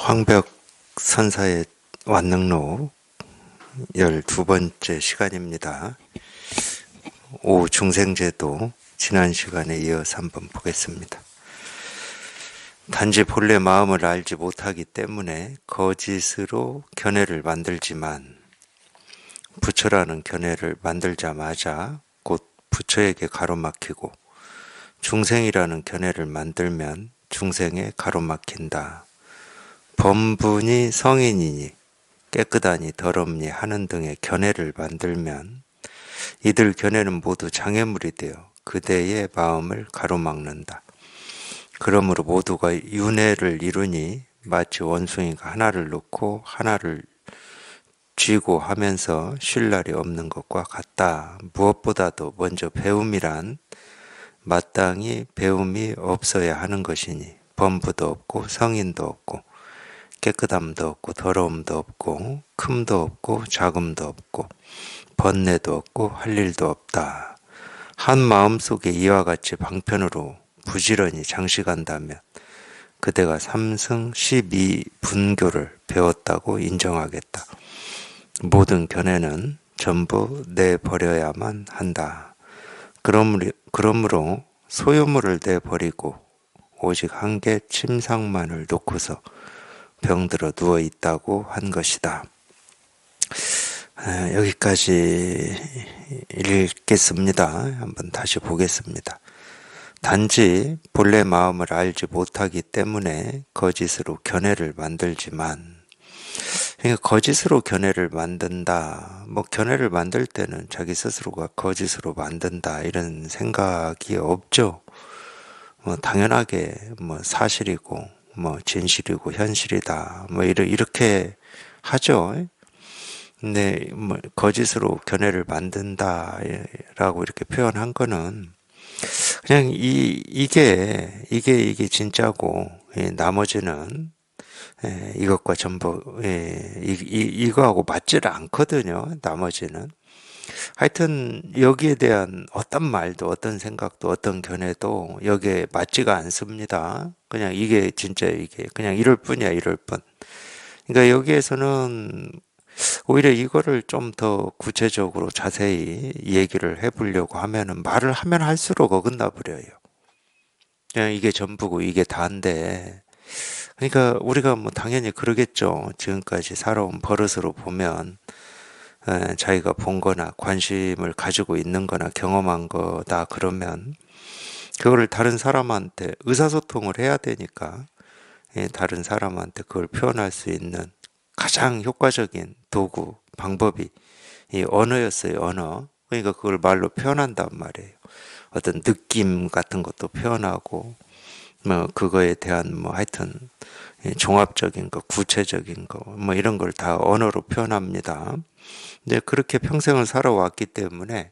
황벽 선사의 완능록 12번째 시간입니다. 오 중생제도 지난 시간에 이어서 한번 보겠습니다. 단지 본래 마음을 알지 못하기 때문에 거짓으로 견해를 만들지만 부처라는 견해를 만들자마자 곧 부처에게 가로막히고 중생이라는 견해를 만들면 중생에 가로막힌다. 범분이 성인이니 깨끗하니 더럽니 하는 등의 견해를 만들면 이들 견해는 모두 장애물이 되어 그대의 마음을 가로막는다. 그러므로 모두가 윤회를 이루니 마치 원숭이가 하나를 놓고 하나를 쥐고 하면서 쉴 날이 없는 것과 같다. 무엇보다도 먼저 배움이란 마땅히 배움이 없어야 하는 것이니 범부도 없고 성인도 없고 깨끗함도 없고 더러움도 없고 큼도 없고 작음도 없고 번뇌도 없고 할 일도 없다. 한 마음속에 이와 같이 방편으로 부지런히 장식한다면 그대가 삼승 12분교를 배웠다고 인정하겠다. 모든 견해는 전부 내버려야만 한다. 그러므로 소유물을 내버리고 오직 한개 침상만을 놓고서 병들어 누워 있다고 한 것이다. 여기까지 읽겠습니다. 한번 다시 보겠습니다. 단지 본래 마음을 알지 못하기 때문에 거짓으로 견해를 만들지만, 그러니까 거짓으로 견해를 만든다. 견해를 만들 때는 자기 스스로가 거짓으로 만든다 이런 생각이 없죠. 당연하게 사실이고 진실이고 현실이다 이렇게 하죠. 근데 거짓으로 견해를 만든다라고 이렇게 표현한 거는 그냥 이게 진짜고 나머지는 이것과 전부 이거하고 맞지를 않거든요. 나머지는 하여튼 여기에 대한 어떤 말도 어떤 생각도 어떤 견해도 여기에 맞지가 않습니다. 그냥 이게 진짜 이게 그냥 이럴 뿐이야, 이럴 뿐. 그러니까 여기에서는 오히려 이거를 좀 더 구체적으로 자세히 얘기를 해보려고 하면은 말을 하면 할수록 어긋나 버려요. 그냥 이게 전부고 이게 다인데, 그러니까 우리가 당연히 그러겠죠. 지금까지 살아온 버릇으로 보면 자기가 본 거나 관심을 가지고 있는 거나 경험한 거다 그러면 그거를 다른 사람한테 의사소통을 해야 되니까 다른 사람한테 그걸 표현할 수 있는 가장 효과적인 도구, 방법이 이 언어였어요, 언어. 그러니까 그걸 말로 표현한단 말이에요. 어떤 느낌 같은 것도 표현하고, 그거에 대한 하여튼 종합적인 거, 구체적인 거, 이런 걸 다 언어로 표현합니다. 이제 그렇게 평생을 살아왔기 때문에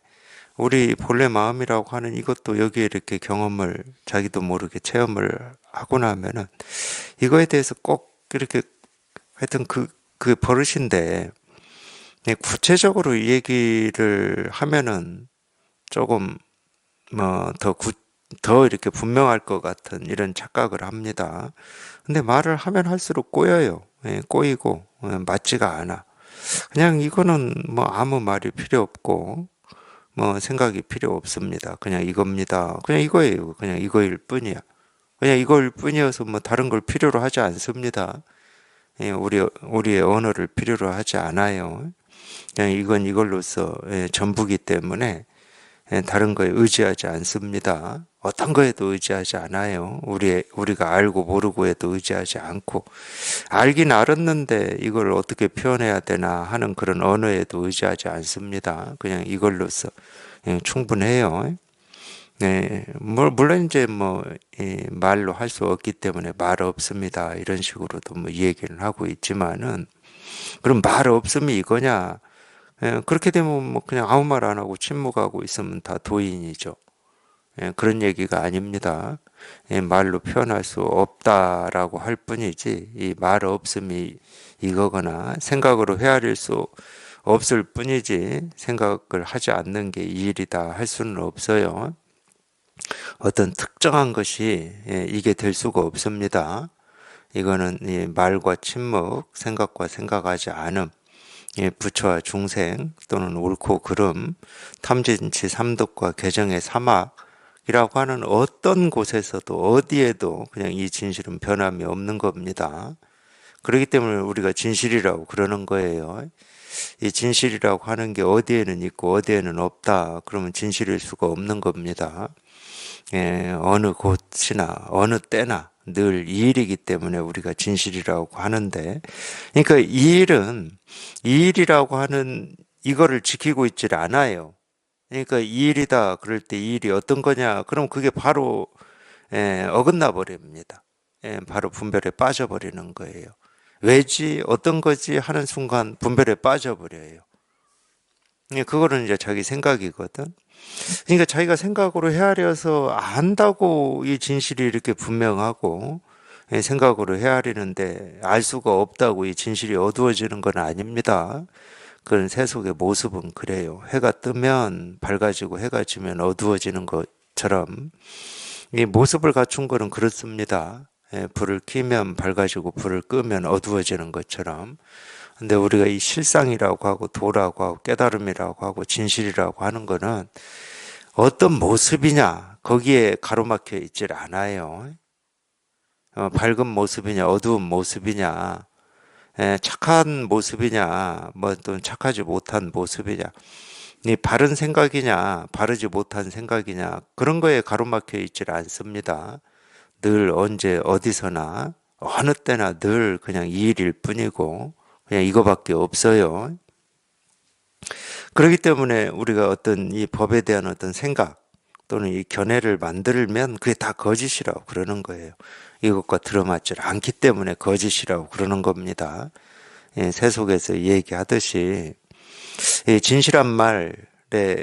우리 본래 마음이라고 하는 이것도 여기에 이렇게 경험을 자기도 모르게 체험을 하고 나면은 이거에 대해서 꼭 이렇게 하여튼 그 버릇인데 구체적으로 이 얘기를 하면은 조금 더 이렇게 분명할 것 같은 이런 착각을 합니다. 근데 말을 하면 할수록 꼬여요. 꼬이고 맞지가 않아. 그냥 이거는 아무 말이 필요 없고 생각이 필요 없습니다. 그냥 이겁니다. 그냥 이거예요. 그냥 이거일 뿐이야. 그냥 이거일 뿐이어서 다른 걸 필요로 하지 않습니다. 우리의 언어를 필요로 하지 않아요. 그냥 이건 이걸로서 전부기 때문에 다른 거에 의지하지 않습니다. 어떤 거에도 의지하지 않아요. 우리가 알고 모르고 해도 의지하지 않고, 알긴 알았는데 이걸 어떻게 표현해야 되나 하는 그런 언어에도 의지하지 않습니다. 그냥 이걸로서 그냥 충분해요. 네, 물론 이제 말로 할 수 없기 때문에 말 없습니다. 이런 식으로도 이 얘기를 하고 있지만은, 그럼 말 없음이 이거냐? 그렇게 되면 그냥 아무 말 안 하고 침묵하고 있으면 다 도인이죠. 그런 얘기가 아닙니다. 말로 표현할 수 없다라고 할 뿐이지 이 말 없음이 이거거나 생각으로 헤아릴 수 없을 뿐이지 생각을 하지 않는 게 이 일이다 할 수는 없어요. 어떤 특정한 것이 이게 될 수가 없습니다. 이거는 이 말과 침묵, 생각과 생각하지 않음, 부처와 중생 또는 옳고 그름, 탐진치 삼독과 개정의 사막이라고 하는 어떤 곳에서도 어디에도 그냥 이 진실은 변함이 없는 겁니다. 그렇기 때문에 우리가 진실이라고 그러는 거예요. 이 진실이라고 하는 게 어디에는 있고 어디에는 없다. 그러면 진실일 수가 없는 겁니다. 어느 곳이나 어느 때나 늘 이 일이기 때문에 우리가 진실이라고 하는데, 그러니까 이 일이라고 하는 이거를 지키고 있질 않아요. 그러니까 이 일이다 그럴 때 이 일이 어떤 거냐? 그럼 그게 바로 어긋나 버립니다. 바로 분별에 빠져버리는 거예요. 왜지? 어떤 거지? 하는 순간 분별에 빠져버려요. 그거는 이제 자기 생각이거든. 그러니까 자기가 생각으로 헤아려서 안다고 이 진실이 이렇게 분명하고 생각으로 헤아리는데 알 수가 없다고 이 진실이 어두워지는 건 아닙니다. 그런 세속의 모습은 그래요. 해가 뜨면 밝아지고 해가 지면 어두워지는 것처럼 이 모습을 갖춘 거는 그렇습니다. 불을 켜면 밝아지고 불을 끄면 어두워지는 것처럼. 근데 우리가 이 실상이라고 하고 도라고 하고 깨달음이라고 하고 진실이라고 하는 거는 어떤 모습이냐 거기에 가로막혀 있질 않아요. 밝은 모습이냐 어두운 모습이냐, 착한 모습이냐 뭐 또 착하지 못한 모습이냐, 이 바른 생각이냐 바르지 못한 생각이냐 그런 거에 가로막혀 있질 않습니다. 늘 언제 어디서나 어느 때나 늘 그냥 이 일일 뿐이고 그냥 이거밖에 없어요. 그렇기 때문에 우리가 어떤 이 법에 대한 어떤 생각 또는 이 견해를 만들면 그게 다 거짓이라고 그러는 거예요. 이것과 들어맞지 않기 때문에 거짓이라고 그러는 겁니다. 세속에서 얘기하듯이 이 진실한 말의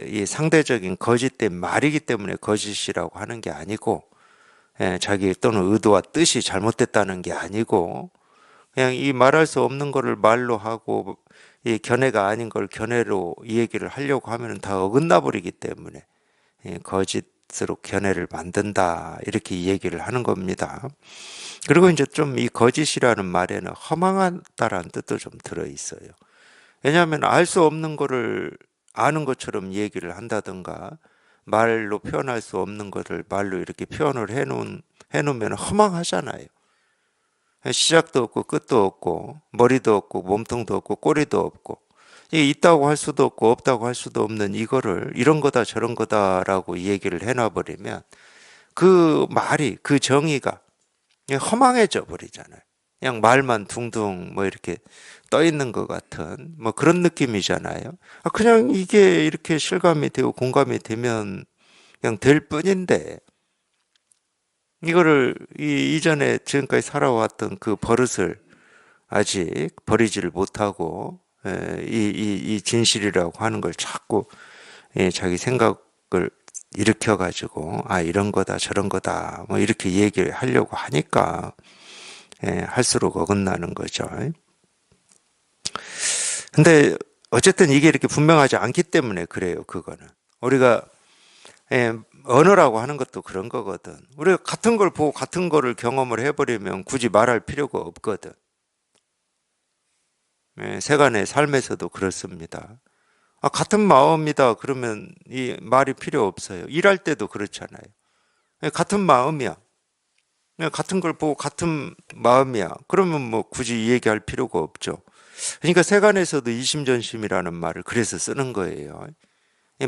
이 상대적인 거짓된 말이기 때문에 거짓이라고 하는 게 아니고, 자기 또는 의도와 뜻이 잘못됐다는 게 아니고 그냥 이 말할 수 없는 거를 말로 하고 이 견해가 아닌 걸 견해로 이 얘기를 하려고 하면 다 어긋나 버리기 때문에 거짓으로 견해를 만든다 이렇게 이 얘기를 하는 겁니다. 그리고 이제 좀 이 거짓이라는 말에는 허망하다라는 뜻도 좀 들어 있어요. 왜냐하면 알 수 없는 거를 아는 것처럼 얘기를 한다든가 말로 표현할 수 없는 거를 말로 이렇게 표현을 해놓으면 허망하잖아요. 시작도 없고 끝도 없고 머리도 없고 몸통도 없고 꼬리도 없고 이게 있다고 할 수도 없고 없다고 할 수도 없는 이거를 이런 거다 저런 거다라고 얘기를 해놔버리면 그 말이 그 정의가 허망해져 버리잖아요. 그냥 말만 둥둥 뭐 이렇게 떠 있는 것 같은 뭐 그런 느낌이잖아요. 그냥 이게 이렇게 실감이 되고 공감이 되면 그냥 될 뿐인데 이거를 이전에 지금까지 살아왔던 그 버릇을 아직 버리지를 못하고 이 진실이라고 하는 걸 자꾸 자기 생각을 일으켜 가지고 이런 거다 저런 거다 뭐 이렇게 얘기를 하려고 하니까 할수록 어긋나는 거죠. 근데 어쨌든 이게 이렇게 분명하지 않기 때문에 그래요. 그거는 우리가 언어라고 하는 것도 그런 거거든. 우리가 같은 걸 보고 같은 거를 경험을 해버리면 굳이 말할 필요가 없거든. 세간의 삶에서도 그렇습니다. 같은 마음이다 그러면 이 말이 필요 없어요. 일할 때도 그렇잖아요. 같은 마음이야. 같은 걸 보고 같은 마음이야. 그러면 뭐 굳이 이 얘기할 필요가 없죠. 그러니까 세간에서도 이심전심이라는 말을 그래서 쓰는 거예요.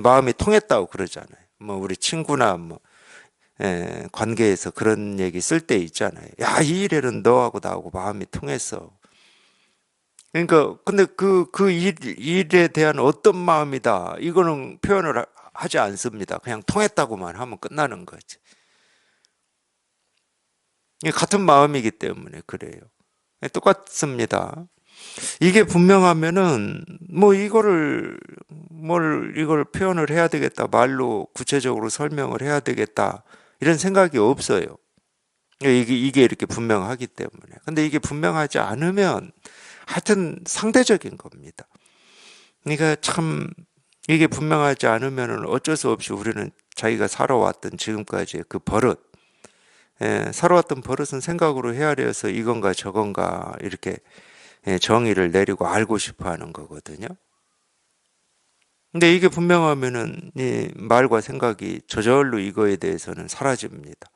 마음이 통했다고 그러잖아요. 뭐 우리 친구나 뭐 관계에서 그런 얘기 쓸 때 있잖아요. 야, 이 일에는 너하고 나하고 마음이 통했어. 그러니까 근데 그 일에 대한 어떤 마음이다 이거는 표현을 하지 않습니다. 그냥 통했다고만 하면 끝나는 거지. 같은 마음이기 때문에 그래요. 똑같습니다. 이게 분명하면은 뭐 이걸 표현을 해야 되겠다, 말로 구체적으로 설명을 해야 되겠다 이런 생각이 없어요. 이게 이렇게 분명하기 때문에. 근데 이게 분명하지 않으면 하여튼 상대적인 겁니다. 그러니까 참 이게 분명하지 않으면 어쩔 수 없이 우리는 자기가 살아왔던 지금까지의 그 버릇, 살아왔던 버릇은 생각으로 헤아려서 이건가 저건가 이렇게 정의를 내리고 알고 싶어 하는 거거든요. 근데 이게 분명하면은 이 말과 생각이 저절로 이거에 대해서는 사라집니다.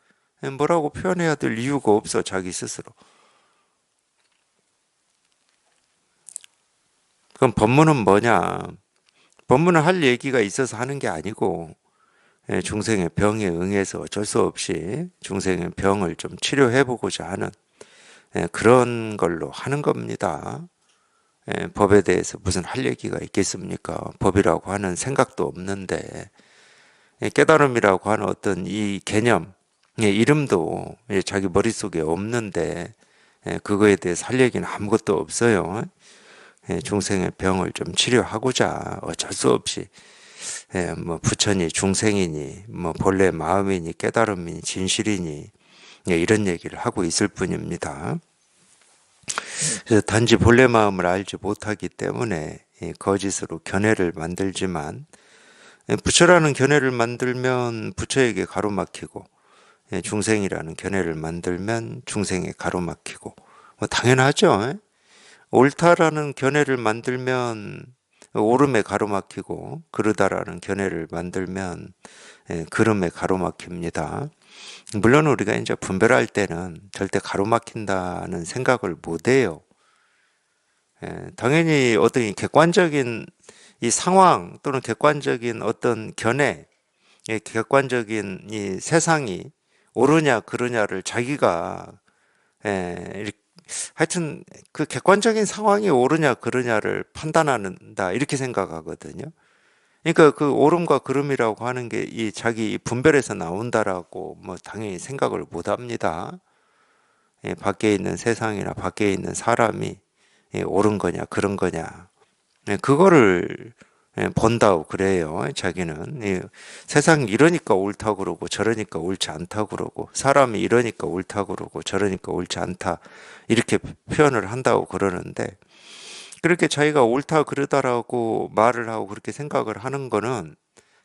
뭐라고 표현해야 될 이유가 없어, 자기 스스로. 그럼 법문은 뭐냐? 법문은 할 얘기가 있어서 하는 게 아니고 중생의 병에 응해서 어쩔 수 없이 중생의 병을 좀 치료해 보고자 하는 그런 걸로 하는 겁니다. 법에 대해서 무슨 할 얘기가 있겠습니까? 법이라고 하는 생각도 없는데 깨달음이라고 하는 어떤 이 개념, 이름도 자기 머릿속에 없는데 그거에 대해서 할 얘기는 아무것도 없어요. 중생의 병을 좀 치료하고자 어쩔 수 없이 뭐 부처니 중생이니 뭐 본래 마음이니 깨달음이니 진실이니 이런 얘기를 하고 있을 뿐입니다. 그래서 단지 본래 마음을 알지 못하기 때문에 거짓으로 견해를 만들지만 부처라는 견해를 만들면 부처에게 가로막히고 중생이라는 견해를 만들면 중생에 가로막히고 뭐 당연하죠. 옳다라는 견해를 만들면 옳음에 가로막히고 그르다라는 견해를 만들면 그름에 가로막힙니다. 물론 우리가 이제 분별할 때는 절대 가로막힌다는 생각을 못 해요. 당연히 어떤 이 객관적인 이 상황 또는 객관적인 어떤 견해, 객관적인 이 세상이 옳으냐 그르냐를 자기가 이렇게 하여튼 그 객관적인 상황이 옳으냐 그르냐를 판단한다 이렇게 생각하거든요. 그러니까 그 옳음과 그름이라고 하는 게 이 자기 분별에서 나온다라고 뭐 당연히 생각을 못 합니다. 밖에 있는 세상이나 밖에 있는 사람이 옳은 거냐 그런 거냐 그거를 본다고 그래요. 자기는 세상이 이러니까 옳다고 그러고 저러니까 옳지 않다고 그러고 사람이 이러니까 옳다고 그러고 저러니까 옳지 않다 이렇게 표현을 한다고 그러는데 그렇게 자기가 옳다 그러다라고 말을 하고 그렇게 생각을 하는 거는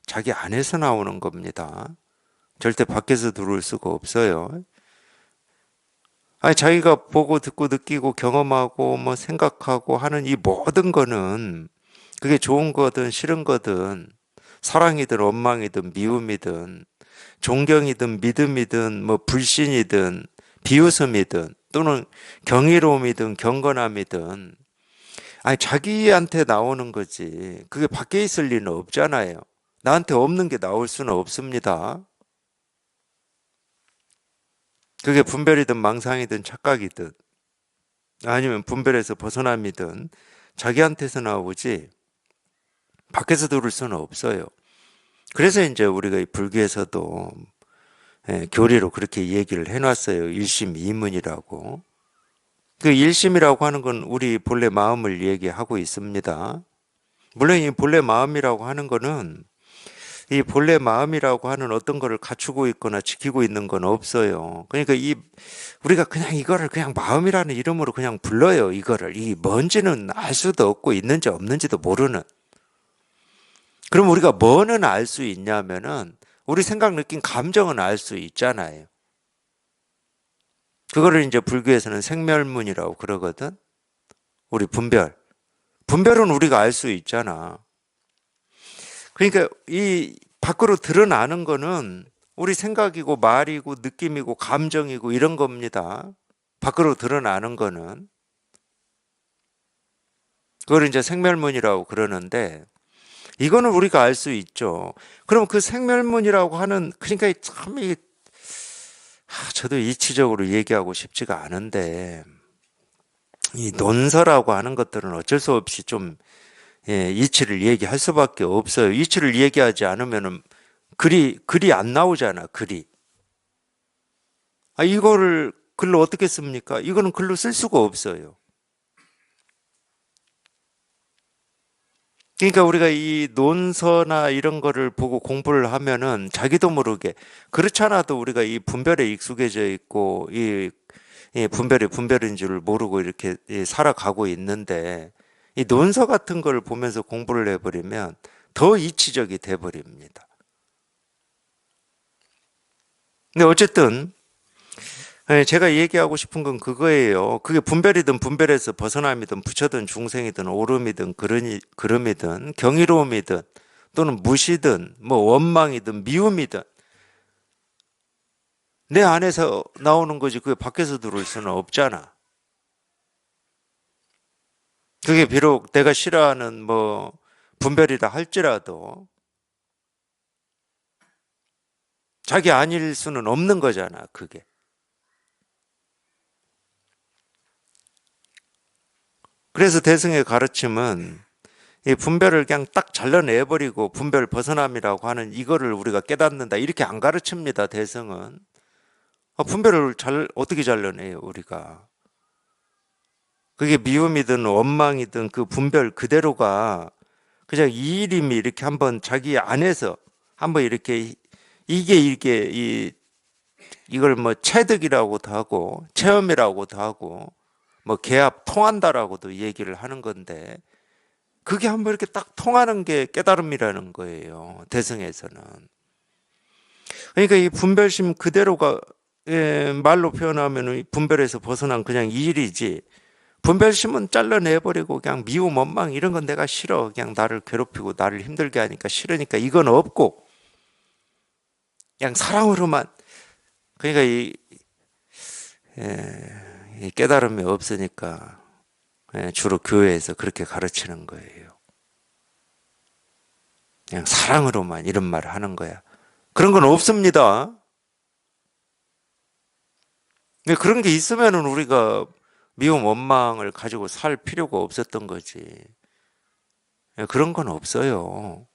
자기 안에서 나오는 겁니다. 절대 밖에서 들어올 수가 없어요. 아니 자기가 보고 듣고 느끼고 경험하고 뭐 생각하고 하는 이 모든 거는 그게 좋은 거든 싫은 거든 사랑이든 원망이든 미움이든 존경이든 믿음이든 뭐 불신이든 비웃음이든 또는 경이로움이든 경건함이든 아니 자기한테 나오는 거지 그게 밖에 있을 리는 없잖아요. 나한테 없는 게 나올 수는 없습니다. 그게 분별이든 망상이든 착각이든 아니면 분별에서 벗어남이든 자기한테서 나오지 밖에서 들을 수는 없어요. 그래서 이제 우리가 이 불교에서도 교리로 그렇게 얘기를 해놨어요. 일심이문이라고. 그 일심이라고 하는 건 우리 본래 마음을 얘기하고 있습니다. 물론 이 본래 마음이라고 하는 거는 이 본래 마음이라고 하는 어떤 거를 갖추고 있거나 지키고 있는 건 없어요. 그러니까 이 우리가 그냥 이거를 그냥 마음이라는 이름으로 그냥 불러요. 이거를 이 뭔지는 알 수도 없고 있는지 없는지도 모르는. 그럼 우리가 뭐는 알 수 있냐면은 우리 생각, 느낀 감정은 알 수 있잖아요. 그거를 이제 불교에서는 생멸문이라고 그러거든. 우리 분별. 분별은 우리가 알 수 있잖아. 그러니까 이 밖으로 드러나는 거는 우리 생각이고 말이고 느낌이고 감정이고 이런 겁니다. 밖으로 드러나는 거는. 그걸 이제 생멸문이라고 그러는데 이거는 우리가 알 수 있죠. 그럼 그 생멸문이라고 하는 그러니까 참 저도 이치적으로 얘기하고 싶지가 않은데 이 논설하고 하는 것들은 어쩔 수 없이 좀 이치를 얘기할 수밖에 없어요. 이치를 얘기하지 않으면은 글이 안 나오잖아. 글이. 이거를 글로 어떻게 씁니까? 이거는 글로 쓸 수가 없어요. 그러니까 우리가 이 논서나 이런 거를 보고 공부를 하면은 자기도 모르게 그렇지 않아도 우리가 이 분별에 익숙해져 있고 이 분별이 분별인 줄 모르고 이렇게 살아가고 있는데 이 논서 같은 걸 보면서 공부를 해버리면 더 이치적이 돼버립니다. 근데 어쨌든 예, 제가 얘기하고 싶은 건 그거예요. 그게 분별이든 분별에서 벗어남이든 부처든 중생이든 오름이든 그름이든 경이로움이든 또는 무시든 뭐 원망이든 미움이든 내 안에서 나오는 거지 그게 밖에서 들어올 수는 없잖아. 그게 비록 내가 싫어하는 뭐 분별이라 할지라도 자기 아닐 수는 없는 거잖아, 그게. 그래서 대승의 가르침은 이 분별을 그냥 딱 잘라내버리고 분별 벗어남이라고 하는 이거를 우리가 깨닫는다. 이렇게 안 가르칩니다, 대승은. 분별을 어떻게 잘라내요, 우리가. 그게 미움이든 원망이든 그 분별 그대로가 그냥 이일임이 이렇게 한번 자기 안에서 한번 이렇게 이게 이걸 뭐 체득이라고도 하고 체험이라고도 하고 뭐 개합 통한다라고도 얘기를 하는 건데 그게 한번 이렇게 딱 통하는 게 깨달음이라는 거예요. 대승에서는. 그러니까 이 분별심 그대로가 말로 표현하면 이 분별에서 벗어난 그냥 이 일이지. 분별심은 잘라내버리고 그냥 미움, 원망 이런 건 내가 싫어. 그냥 나를 괴롭히고 나를 힘들게 하니까 싫으니까 이건 없고 그냥 사랑으로만. 그러니까 이 깨달음이 없으니까 주로 교회에서 그렇게 가르치는 거예요. 그냥 사랑으로만 이런 말을 하는 거야. 그런 건 없습니다. 그런 게 있으면은 우리가 미움, 원망을 가지고 살 필요가 없었던 거지. 그런 건 없어요.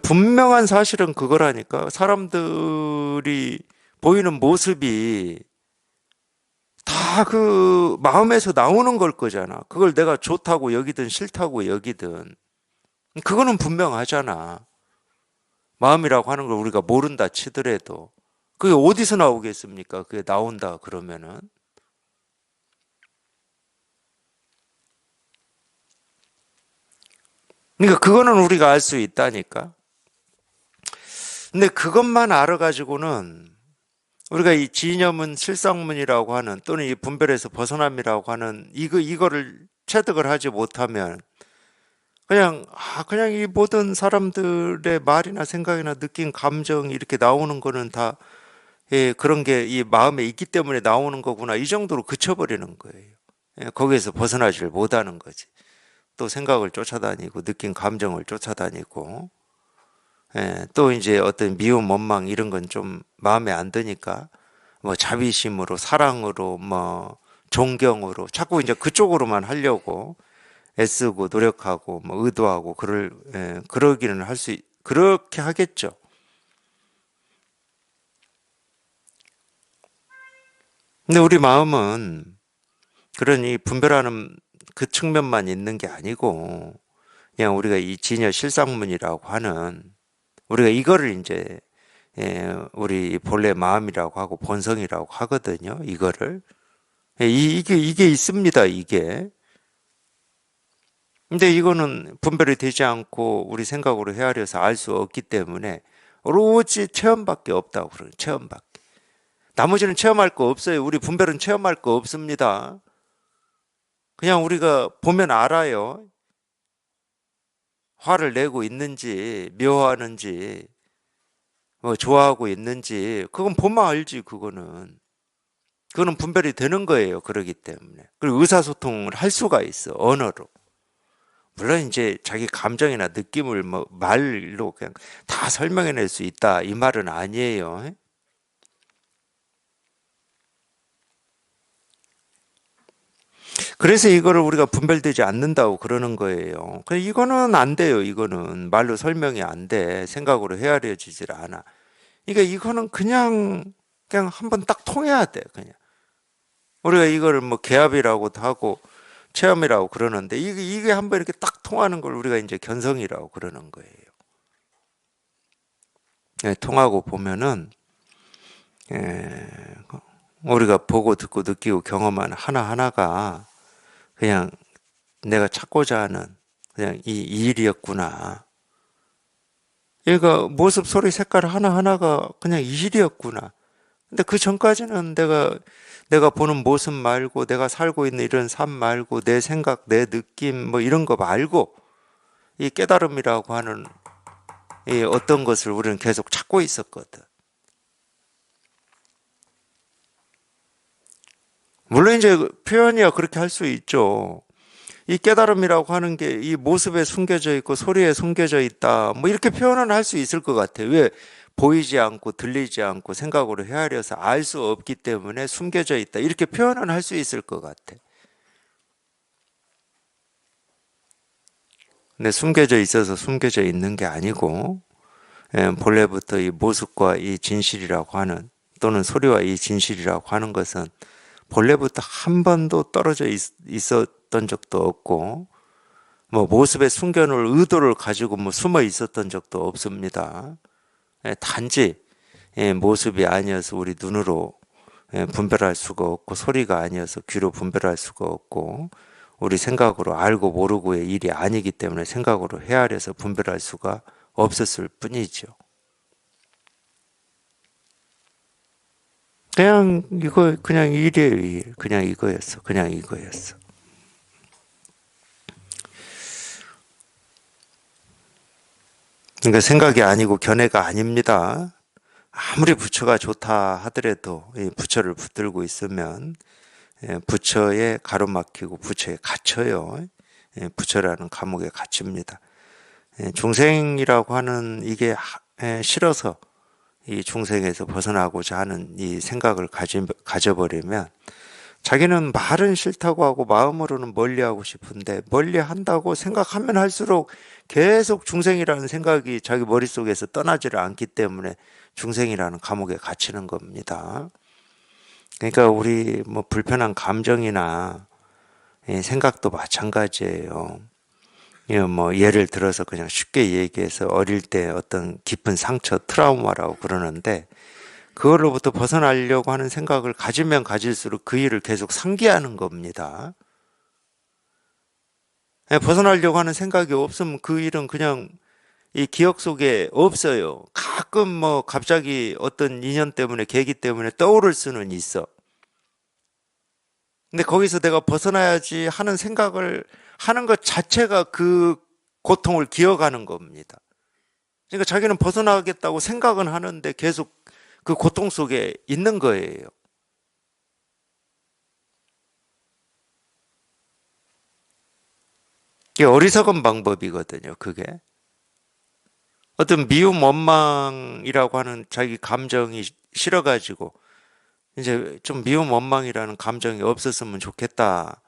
분명한 사실은 그거라니까. 사람들이 보이는 모습이 다 그 마음에서 나오는 걸 거잖아. 그걸 내가 좋다고 여기든 싫다고 여기든. 그거는 분명하잖아. 마음이라고 하는 걸 우리가 모른다 치더라도. 그게 어디서 나오겠습니까? 그게 나온다 그러면은. 그러니까 그거는 우리가 알 수 있다니까. 근데 그것만 알아가지고는 우리가 이 진여문 실상문이라고 하는 또는 이 분별에서 벗어남이라고 하는 이거를 체득을 하지 못하면 그냥 이 모든 사람들의 말이나 생각이나 느낀 감정이 이렇게 나오는 거는 다 그런 게 이 마음에 있기 때문에 나오는 거구나 이 정도로 그쳐버리는 거예요. 거기에서 벗어나질 못하는 거지. 또 생각을 쫓아다니고 느낀 감정을 쫓아다니고 또 이제 어떤 미움, 원망 이런 건 좀 마음에 안 드니까 뭐 자비심으로, 사랑으로, 뭐 존경으로 자꾸 이제 그쪽으로만 하려고 애쓰고 노력하고 뭐 의도하고 그러기는 그렇게 하겠죠. 근데 우리 마음은 그러니 분별하는 그 측면만 있는 게 아니고 그냥 우리가 이 진여 실상문이라고 하는 우리가 이거를 이제 우리 본래 마음이라고 하고 본성이라고 하거든요. 이거를 이게 있습니다. 이게. 근데 이거는 분별이 되지 않고 우리 생각으로 헤아려서 알 수 없기 때문에 오로지 체험밖에 없다고 그래요. 체험밖에. 나머지는 체험할 거 없어요. 우리 분별은 체험할 거 없습니다. 그냥 우리가 보면 알아요. 화를 내고 있는지, 미워하는지, 뭐 좋아하고 있는지, 그건 보면 알지, 그거는. 그거는 분별이 되는 거예요. 그러기 때문에. 그리고 의사소통을 할 수가 있어, 언어로. 물론 이제 자기 감정이나 느낌을 뭐 말로 그냥 다 설명해낼 수 있다. 이 말은 아니에요. 그래서 이거를 우리가 분별되지 않는다고 그러는 거예요. 이거는 안 돼요. 이거는 말로 설명이 안 돼. 생각으로 헤아려지질 않아. 그러니까 이거는 그냥 한번 딱 통해야 돼. 그냥 우리가 이거를 뭐 개합이라고도 하고 체험이라고 그러는데 이게 한번 이렇게 딱 통하는 걸 우리가 이제 견성이라고 그러는 거예요. 통하고 보면은 우리가 보고 듣고 느끼고 경험하는 하나하나가 그냥 내가 찾고자 하는 그냥 이 일이었구나. 얘가 모습, 소리, 색깔 하나하나가 그냥 이 일이었구나. 근데 그 전까지는 내가 보는 모습 말고, 내가 살고 있는 이런 삶 말고, 내 생각, 내 느낌, 뭐 이런 거 말고, 이 깨달음이라고 하는 이 어떤 것을 우리는 계속 찾고 있었거든. 물론 이제 표현이야 그렇게 할 수 있죠. 이 깨달음이라고 하는 게 이 모습에 숨겨져 있고 소리에 숨겨져 있다. 뭐 이렇게 표현은 할 수 있을 것 같아. 왜? 보이지 않고 들리지 않고 생각으로 헤아려서 알 수 없기 때문에 숨겨져 있다. 이렇게 표현은 할 수 있을 것 같아. 근데 숨겨져 있어서 숨겨져 있는 게 아니고, 본래부터 이 모습과 이 진실이라고 하는, 또는 소리와 이 진실이라고 하는 것은 본래부터 한 번도 떨어져 있었던 적도 없고, 뭐 모습에 숨겨놓을 의도를 가지고 뭐 숨어 있었던 적도 없습니다. 단지 모습이 아니어서 우리 눈으로 분별할 수가 없고, 소리가 아니어서 귀로 분별할 수가 없고, 우리 생각으로 알고 모르고의 일이 아니기 때문에 생각으로 헤아려서 분별할 수가 없었을 뿐이죠. 그냥 일이에요, 일. 그냥 이거였어. 그냥 이거였어. 그러니까 생각이 아니고 견해가 아닙니다. 아무리 부처가 좋다 하더라도 이 부처를 붙들고 있으면 부처에 가로막히고 부처에 갇혀요. 부처라는 감옥에 갇힙니다. 중생이라고 하는 이게 싫어서 이 중생에서 벗어나고자 하는 이 생각을 가져버리면, 자기는 말은 싫다고 하고 마음으로는 멀리하고 싶은데 멀리한다고 생각하면 할수록 계속 중생이라는 생각이 자기 머릿속에서 떠나지를 않기 때문에 중생이라는 감옥에 갇히는 겁니다. 그러니까 우리 뭐 불편한 감정이나 생각도 마찬가지예요. 뭐 예를 들어서 그냥 쉽게 얘기해서 어릴 때 어떤 깊은 상처, 트라우마라고 그러는데, 그걸로부터 벗어나려고 하는 생각을 가지면 가질수록 그 일을 계속 상기하는 겁니다. 벗어나려고 하는 생각이 없으면 그 일은 그냥 이 기억 속에 없어요. 가끔 뭐 갑자기 어떤 인연 때문에, 계기 때문에 떠오를 수는 있어. 근데 거기서 내가 벗어나야지 하는 생각을 하는 것 자체가 그 고통을 기억하는 겁니다. 그러니까 자기는 벗어나겠다고 생각은 하는데 계속 그 고통 속에 있는 거예요. 이게 어리석은 방법이거든요, 그게. 어떤 미움, 원망이라고 하는 자기 감정이 싫어가지고, 이제 좀 미움, 원망이라는 감정이 없었으면 좋겠다,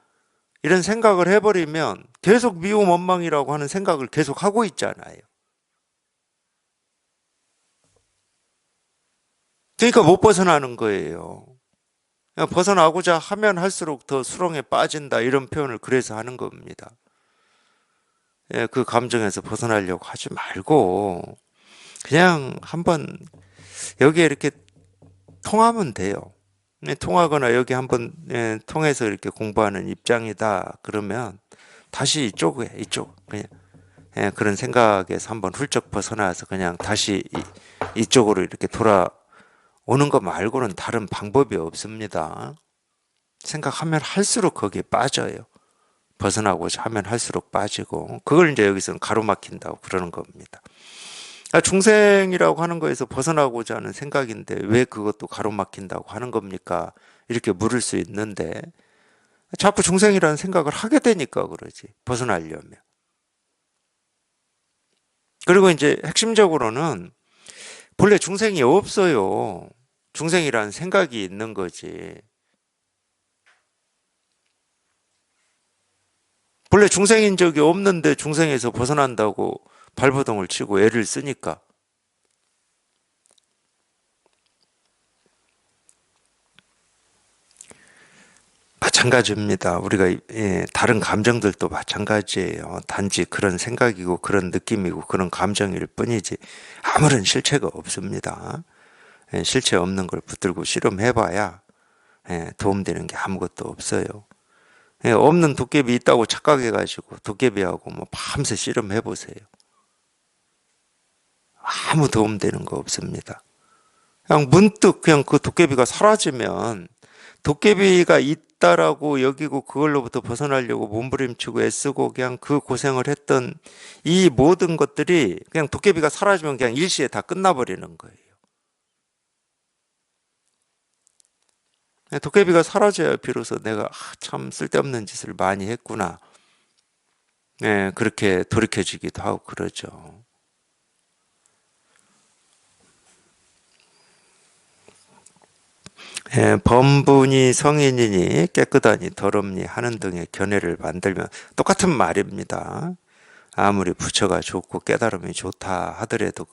이런 생각을 해버리면 계속 미움, 원망이라고 하는 생각을 계속 하고 있잖아요. 그러니까 못 벗어나는 거예요. 그냥 벗어나고자 하면 할수록 더 수렁에 빠진다, 이런 표현을 그래서 하는 겁니다. 그 감정에서 벗어나려고 하지 말고 그냥 한번 여기에 이렇게 통하면 돼요. 통하거나 여기 한번 통해서 이렇게 공부하는 입장이다 그러면 다시 이쪽 그냥 그런 생각에서 한번 훌쩍 벗어나서 그냥 다시 이쪽으로 이렇게 돌아오는 것 말고는 다른 방법이 없습니다. 생각하면 할수록 거기에 빠져요. 벗어나고자 하면 할수록 빠지고, 그걸 이제 여기서는 가로막힌다고 그러는 겁니다. 중생이라고 하는 거에서 벗어나고자 하는 생각인데 왜 그것도 가로막힌다고 하는 겁니까? 이렇게 물을 수 있는데, 자꾸 중생이라는 생각을 하게 되니까 그러지, 벗어나려면. 그리고 이제 핵심적으로는 본래 중생이 없어요. 중생이라는 생각이 있는 거지. 본래 중생인 적이 없는데 중생에서 벗어난다고 발버둥을 치고 애를 쓰니까. 마찬가지입니다. 우리가 다른 감정들도 마찬가지예요. 단지 그런 생각이고 그런 느낌이고 그런 감정일 뿐이지 아무런 실체가 없습니다. 실체 없는 걸 붙들고 실험해봐야 도움되는 게 아무것도 없어요. 없는 도깨비 있다고 착각해가지고 도깨비하고 뭐 밤새 실험해보세요. 아무 도움되는 거 없습니다. 그냥 문득 그냥 그 도깨비가 사라지면 도깨비가 있다라고 여기고 그걸로부터 벗어나려고 몸부림치고 애쓰고 그냥 그 고생을 했던 이 모든 것들이 그냥 도깨비가 사라지면 그냥 일시에 다 끝나버리는 거예요. 도깨비가 사라져야 비로소 내가 참 쓸데없는 짓을 많이 했구나. 예, 그렇게 돌이켜지기도 하고 그러죠. 예, 범분이 성인이니 깨끗하니 더럽니 하는 등의 견해를 만들면 똑같은 말입니다. 아무리 부처가 좋고 깨달음이 좋다 하더라도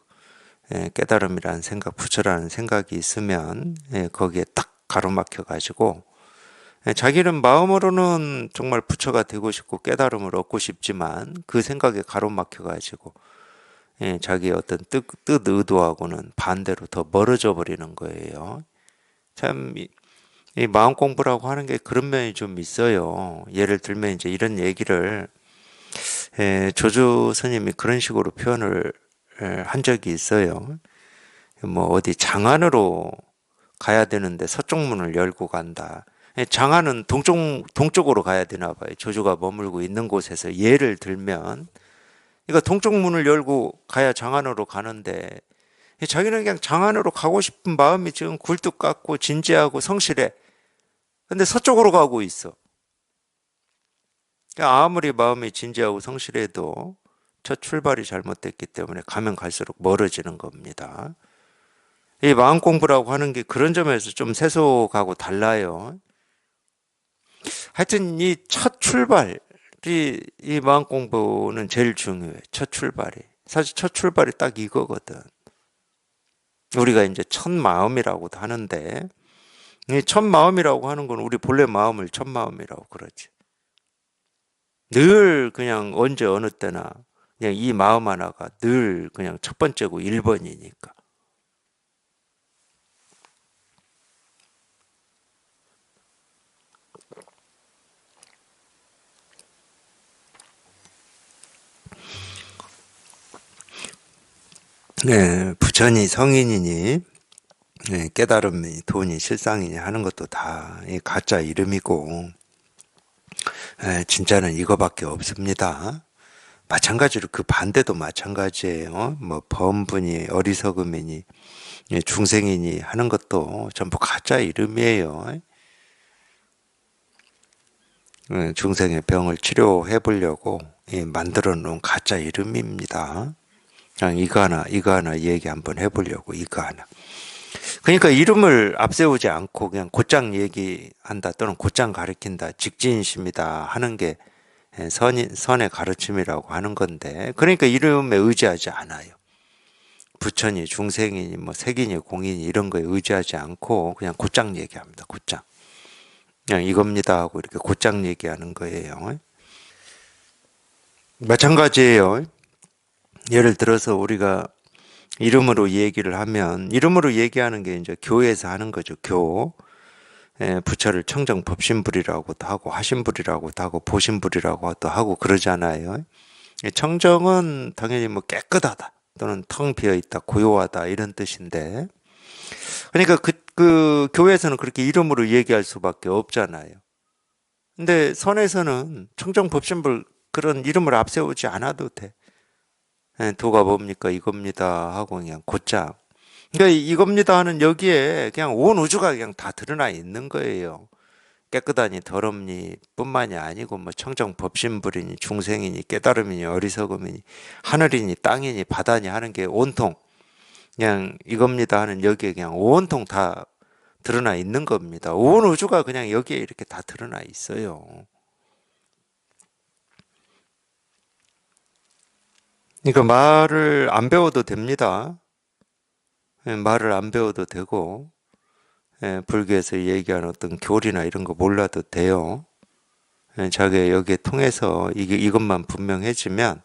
깨달음이라는 생각, 부처라는 생각이 있으면 거기에 딱 가로막혀 가지고 자기는 마음으로는 정말 부처가 되고 싶고 깨달음을 얻고 싶지만 그 생각에 가로막혀 가지고 자기의 어떤 뜻 의도하고는 반대로 더 멀어져 버리는 거예요. 참, 이 마음 공부라고 하는 게 그런 면이 좀 있어요. 예를 들면 이제 이런 얘기를 조주 스님이 그런 식으로 표현을 한 적이 있어요. 뭐 어디 장안으로 가야 되는데 서쪽 문을 열고 간다. 장안은 동쪽으로 가야 되나 봐요. 조주가 머물고 있는 곳에서 예를 들면, 그러니까 동쪽 문을 열고 가야 장안으로 가는데, 자기는 그냥 장안으로 가고 싶은 마음이 지금 굴뚝 같고 진지하고 성실해. 근데 서쪽으로 가고 있어. 그러니까 아무리 마음이 진지하고 성실해도 첫 출발이 잘못됐기 때문에 가면 갈수록 멀어지는 겁니다. 이 마음 공부라고 하는 게 그런 점에서 좀 세속하고 달라요. 하여튼 이 첫 출발이 이 마음 공부는 제일 중요해. 첫 출발이. 사실 첫 출발이 딱 이거거든. 우리가 이제 첫 마음이라고도 하는데 이 첫 마음이라고 하는 건 우리 본래 마음을 첫 마음이라고 그러지. 늘 그냥 언제 어느 때나 그냥 이 마음 하나가 늘 그냥 첫 번째고 1번이니까. 부처니 성인이니 깨달음이 돈이 실상이니 하는 것도 다 가짜 이름이고 진짜는 이거밖에 없습니다. 마찬가지로 그 반대도 마찬가지예요. 뭐 범분이 어리석음이니 중생이니 하는 것도 전부 가짜 이름이에요. 중생의 병을 치료해 보려고 만들어 놓은 가짜 이름입니다. 그냥 이거 하나 얘기 한번 해보려고 이거 하나. 그러니까 이름을 앞세우지 않고 그냥 곧장 얘기한다 또는 곧장 가리킨다, 직진심이다 하는 게 선의 가르침이라고 하는 건데, 그러니까 이름에 의지하지 않아요. 부처니 중생이니 뭐 색이니 공이니 이런 거에 의지하지 않고 그냥 곧장 얘기합니다. 곧장. 그냥 이겁니다 하고 이렇게 곧장 얘기하는 거예요. 마찬가지예요. 예를 들어서 우리가 이름으로 얘기를 하면 이름으로 얘기하는 게 이제 교에서 하는 거죠. 교. 부처를 청정법신불이라고도 하고 하신불이라고도 하고 보신불이라고도 하고 그러잖아요. 청정은 당연히 뭐 깨끗하다 또는 텅 비어 있다, 고요하다 이런 뜻인데, 그러니까 그 교회에서는 그렇게 이름으로 얘기할 수밖에 없잖아요. 근데 선에서는 청정법신불 그런 이름을 앞세우지 않아도 돼. 도가 뭡니까? 이겁니다 하고 그냥 곧장. 그러니까 이겁니다 하는 여기에 그냥 온 우주가 그냥 다 드러나 있는 거예요. 깨끗하니 더럽니 뿐만이 아니고 뭐 청정법신불이니 중생이니 깨달음이니 어리석음이니 하늘이니 땅이니 바다니 하는 게 온통 그냥 이겁니다 하는 여기에 그냥 온통 다 드러나 있는 겁니다. 온 우주가 그냥 여기에 이렇게 다 드러나 있어요. 그러니까 말을 안 배워도 됩니다. 말을 안 배워도 되고 불교에서 얘기하는 어떤 교리나 이런 거 몰라도 돼요. 자기 여기에 통해서 이것만 분명해지면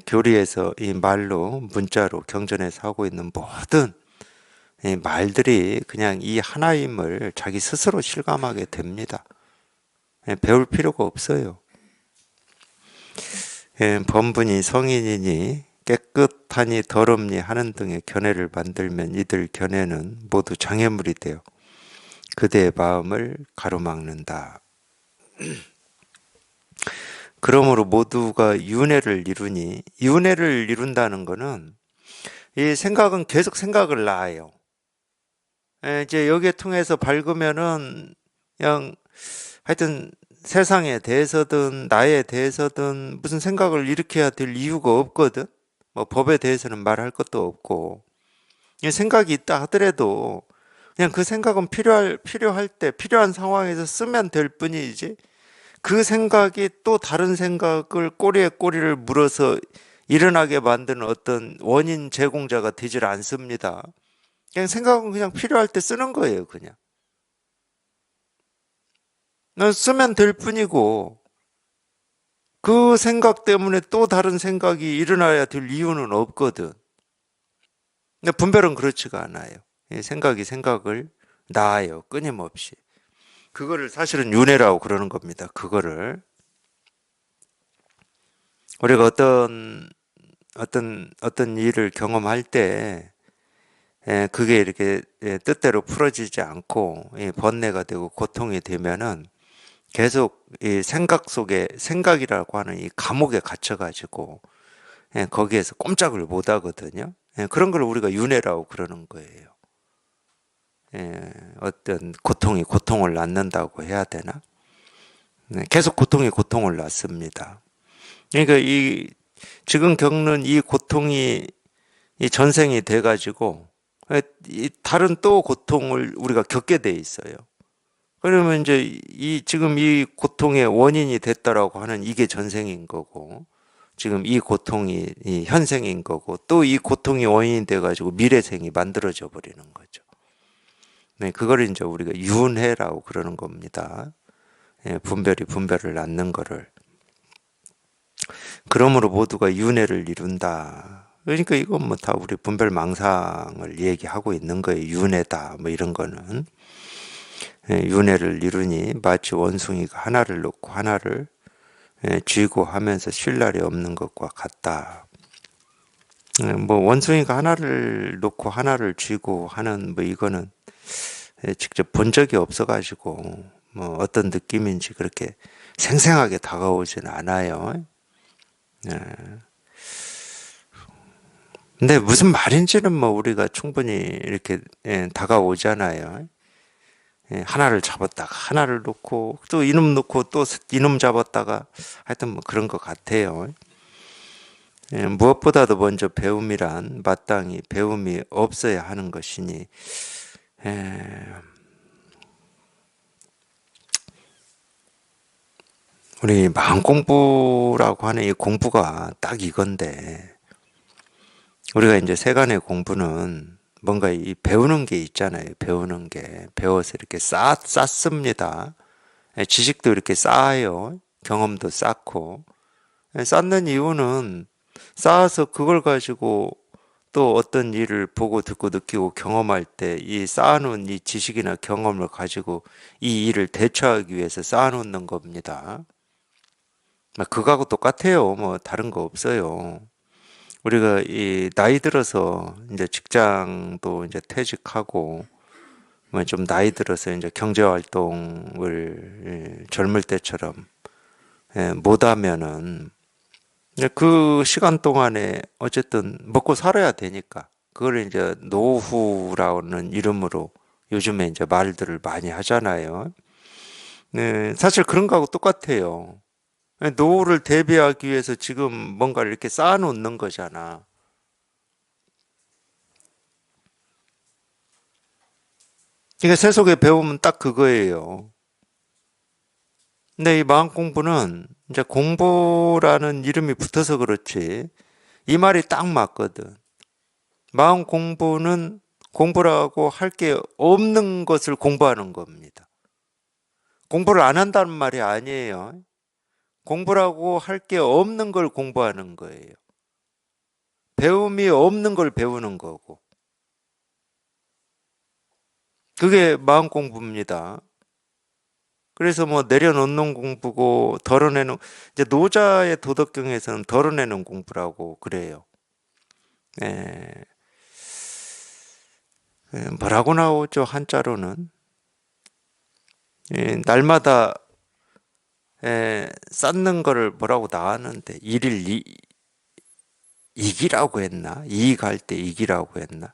교리에서 이 말로 문자로 경전에서 하고 있는 모든 말들이 그냥 이 하나임을 자기 스스로 실감하게 됩니다. 배울 필요가 없어요. 범분이 성인이니 깨끗하니 더럽니 하는 등의 견해를 만들면 이들 견해는 모두 장애물이 되어 그대의 마음을 가로막는다. 그러므로 모두가 윤회를 이루니, 윤회를 이룬다는 것은 이 생각은 계속 생각을 낳아요. 이제 여기에 통해서 밝으면은 그냥 하여튼 세상에 대해서든 나에 대해서든 무슨 생각을 일으켜야 될 이유가 없거든. 뭐 법에 대해서는 말할 것도 없고, 생각이 있다 하더라도 그냥 그 생각은 필요할 때 필요한 상황에서 쓰면 될 뿐이지, 그 생각이 또 다른 생각을 꼬리에 꼬리를 물어서 일어나게 만드는 어떤 원인 제공자가 되질 않습니다. 그냥 생각은 그냥 필요할 때 쓰는 거예요, 그냥. 쓰면 될 뿐이고, 그 생각 때문에 또 다른 생각이 일어나야 될 이유는 없거든. 근데 분별은 그렇지가 않아요. 생각이 생각을 낳아요, 끊임없이. 그거를 사실은 윤회라고 그러는 겁니다. 그거를. 우리가 어떤 일을 경험할 때, 그게 이렇게 뜻대로 풀어지지 않고 번뇌가 되고 고통이 되면은 계속 이 생각 속에, 생각이라고 하는 이 감옥에 갇혀가지고 거기에서 꼼짝을 못 하거든요. 그런 걸 우리가 윤회라고 그러는 거예요. 어떤 고통이 고통을 낳는다고 해야 되나? 계속 고통이 고통을 낳습니다. 그러니까 이 지금 겪는 이 고통이 이 전생이 돼가지고 이 다른 또 고통을 우리가 겪게 돼 있어요. 그러면 이제 지금 이 고통의 원인이 됐다라고 하는 이게 전생인 거고, 지금 이 고통이 이 현생인 거고, 또 이 고통이 원인이 돼가지고 미래생이 만들어져 버리는 거죠. 네, 그걸 이제 우리가 윤회라고 그러는 겁니다. 분별을 낳는 거를. 그러므로 모두가 윤회를 이룬다. 그러니까 이건 뭐 다 우리 분별망상을 얘기하고 있는 거예요. 윤회다. 뭐 이런 거는. 윤회를 이루니 마치 원숭이가 하나를 놓고 하나를 쥐고 하면서 쉴 날이 없는 것과 같다. 뭐 원숭이가 하나를 놓고 하나를 쥐고 하는 뭐 이거는 직접 본 적이 없어가지고 뭐 어떤 느낌인지 그렇게 생생하게 다가오지는 않아요. 근데 무슨 말인지는 뭐 우리가 충분히 이렇게 다가오잖아요. 하나를 잡았다가 하나를 놓고 또 이놈 놓고 또 이놈 잡았다가 하여튼 뭐 그런 것 같아요. 무엇보다도 먼저 배움이란 마땅히 배움이 없어야 하는 것이니 우리 마음 공부라고 하는 이 공부가 딱 이건데, 우리가 이제 세간의 공부는 뭔가 이 배우는 게 있잖아요. 배우는 게. 배워서 이렇게 쌓습니다. 지식도 이렇게 쌓아요. 경험도 쌓고. 쌓는 이유는 쌓아서 그걸 가지고 또 어떤 일을 보고 듣고 느끼고 경험할 때 이 쌓아놓은 이 지식이나 경험을 가지고 이 일을 대처하기 위해서 쌓아놓는 겁니다. 그거하고 똑같아요. 뭐 다른 거 없어요. 우리가 이 나이 들어서 이제 직장도 이제 퇴직하고 뭐 좀 나이 들어서 이제 경제 활동을 젊을 때처럼 못 하면은 그 시간 동안에 어쨌든 먹고 살아야 되니까 그걸 이제 노후라는 이름으로 요즘에 이제 말들을 많이 하잖아요. 네, 사실 그런 거하고 똑같아요. 노후를 대비하기 위해서 지금 뭔가를 이렇게 쌓아놓는 거잖아. 그러니까 세속의 배움은 딱 그거예요. 근데 이 마음 공부는 이제 공부라는 이름이 붙어서 그렇지, 이 말이 딱 맞거든. 마음 공부는 공부라고 할 게 없는 것을 공부하는 겁니다. 공부를 안 한다는 말이 아니에요. 공부라고 할 게 없는 걸 공부하는 거예요. 배움이 없는 걸 배우는 거고. 그게 마음 공부입니다. 그래서 뭐 내려놓는 공부고 덜어내는, 이제 노자의 도덕경에서는 덜어내는 공부라고 그래요. 에, 뭐라고 나오죠? 한자로는 날마다 쌓는 거를 뭐라고 나왔는데 일일 이기라고 했나? 이익할 때 이기라고 했나?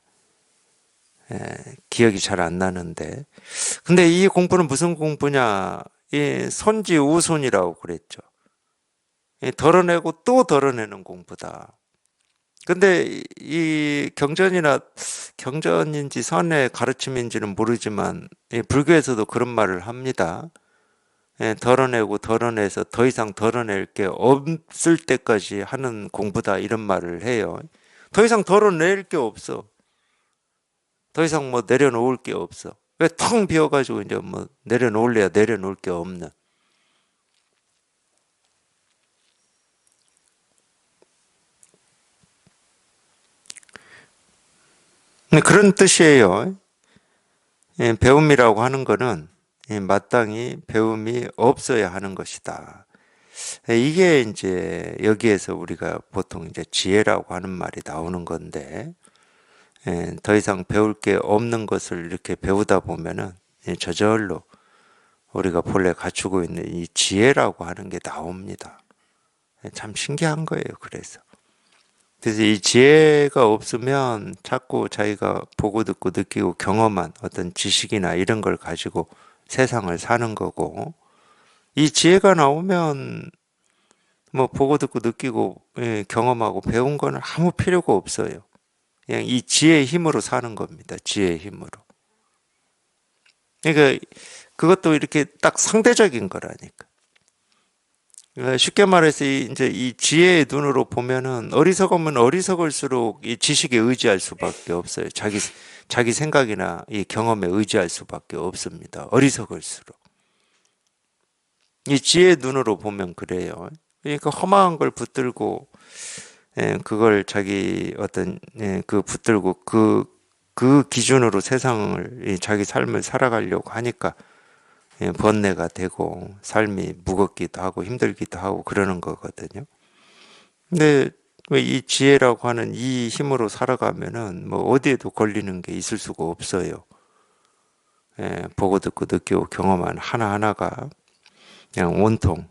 기억이 잘 안 나는데. 근데 이 공부는 무슨 공부냐? 이 손지우손이라고 그랬죠. 덜어내고 또 덜어내는 공부다. 근데 이 경전인지 선의 가르침인지는 모르지만 불교에서도 그런 말을 합니다. 덜어내고 덜어내서 더 이상 덜어낼 게 없을 때까지 하는 공부다 이런 말을 해요. 더 이상 덜어낼 게 없어. 더 이상 뭐 내려놓을 게 없어. 왜 텅 비어가지고 이제 뭐 내려놓을래야 내려놓을 게 없는. 그런 뜻이에요. 배움이라고 하는 거는 마땅히 배움이 없어야 하는 것이다. 이게 이제 여기에서 우리가 보통 이제 지혜라고 하는 말이 나오는 건데, 더 이상 배울 게 없는 것을 이렇게 배우다 보면은 저절로 우리가 본래 갖추고 있는 이 지혜라고 하는 게 나옵니다. 참 신기한 거예요. 그래서 이 지혜가 없으면 자꾸 자기가 보고 듣고 느끼고 경험한 어떤 지식이나 이런 걸 가지고 세상을 사는 거고, 이 지혜가 나오면 뭐 보고 듣고 느끼고 경험하고 배운 거는 아무 필요가 없어요. 그냥 이 지혜의 힘으로 사는 겁니다. 지혜의 힘으로. 그러니까 그것도 이렇게 딱 상대적인 거라니까. 쉽게 말해서 이제 이 지혜의 눈으로 보면은 어리석으면 어리석을수록 이 지식에 의지할 수밖에 없어요. 자기 생각이나 이 경험에 의지할 수밖에 없습니다. 어리석을수록. 이 지혜의 눈으로 보면 그래요. 그러니까 험한 걸 붙들고 그걸 자기 어떤 그 붙들고 그 기준으로 세상을 자기 삶을 살아가려고 하니까 번뇌가 되고 삶이 무겁기도 하고 힘들기도 하고 그러는 거거든요. 근데 이 지혜라고 하는 이 힘으로 살아가면은 뭐 어디에도 걸리는 게 있을 수가 없어요. 보고 듣고 느끼고 경험한 하나하나가 그냥 온통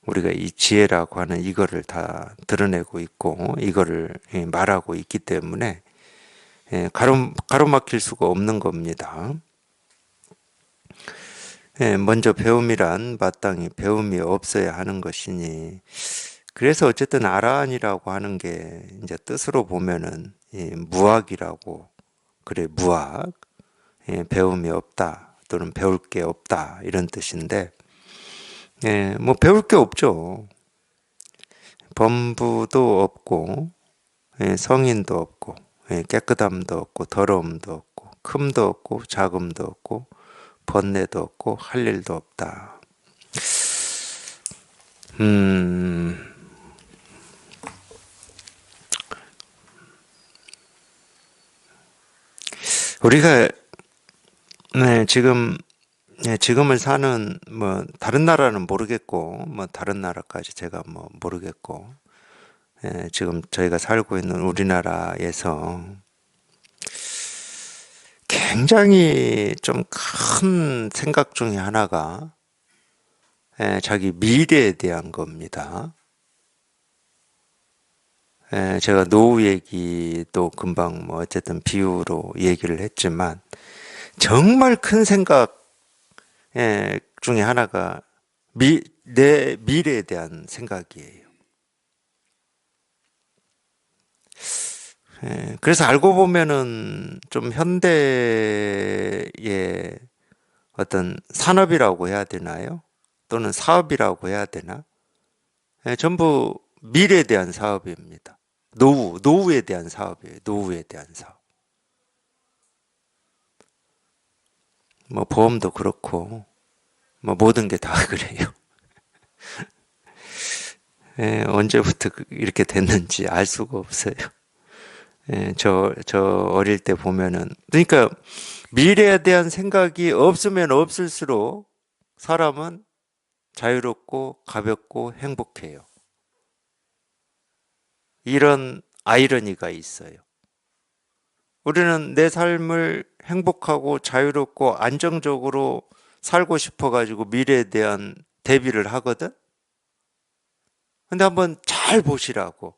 우리가 이 지혜라고 하는 이거를 다 드러내고 있고 이거를 말하고 있기 때문에 가로막힐 수가 없는 겁니다. 먼저 배움이란 마땅히 배움이 없어야 하는 것이니 그래서 어쨌든 아라한이라고 하는 게 이제 뜻으로 보면은 무학이라고 그래 무학 배움이 없다 또는 배울 게 없다 이런 뜻인데 뭐 배울 게 없죠. 범부도 없고 성인도 없고 깨끗함도 없고 더러움도 없고 큼도 없고 작음도 없고 번뇌도 없고 할 일도 없다. 음, 우리가 지금을 사는 뭐 다른 나라는 모르겠고 뭐 다른 나라까지 제가 뭐 모르겠고 지금 저희가 살고 있는 우리나라에서 굉장히 좀 큰 생각 중에 하나가 자기 미래에 대한 겁니다. 제가 노후 얘기도 금방 뭐 어쨌든 비유로 얘기를 했지만 정말 큰 생각 중에 하나가 내 미래에 대한 생각이에요. 그래서 알고 보면은 좀 현대의 어떤 산업이라고 해야 되나요? 또는 사업이라고 해야 되나? 전부 미래에 대한 사업입니다. 노후에 대한 사업이에요. 노후에 대한 사업. 뭐 보험도 그렇고, 뭐 모든 게 다 그래요. 언제부터 이렇게 됐는지 알 수가 없어요. 저 어릴 때 보면은, 그러니까 미래에 대한 생각이 없으면 없을수록 사람은 자유롭고 가볍고 행복해요. 이런 아이러니가 있어요. 우리는 내 삶을 행복하고 자유롭고 안정적으로 살고 싶어가지고 미래에 대한 대비를 하거든? 근데 한번 잘 보시라고.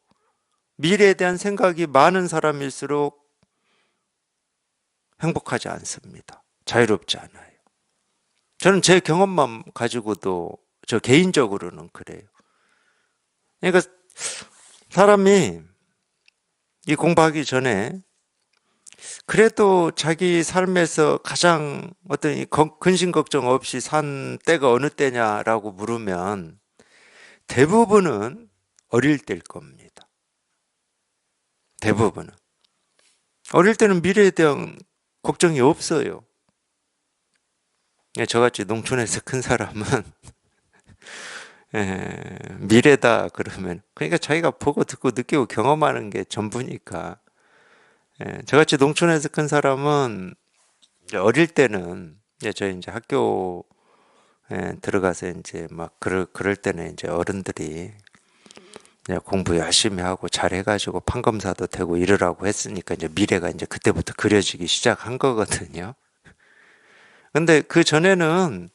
미래에 대한 생각이 많은 사람일수록 행복하지 않습니다. 자유롭지 않아요. 저는 제 경험만 가지고도 저 개인적으로는 그래요. 그러니까 사람이 이 공부하기 전에 그래도 자기 삶에서 가장 어떤 근심 걱정 없이 산 때가 어느 때냐라고 물으면 대부분은 어릴 때일 겁니다. 대부분은. 어릴 때는 미래에 대한 걱정이 없어요. 저같이 농촌에서 큰 사람은 미래다 그러면 그러니까 자기가 보고 듣고 느끼고 경험하는 게 전부니까 저같이 농촌에서 큰 사람은 이제 어릴 때는 저희 이제 학교 들어가서 이제 막 그럴 때는 이제 어른들이 이제 공부 열심히 하고 잘 해가지고 판검사도 되고 이러라고 했으니까 이제 미래가 이제 그때부터 그려지기 시작한 거거든요. 근데 그 전에는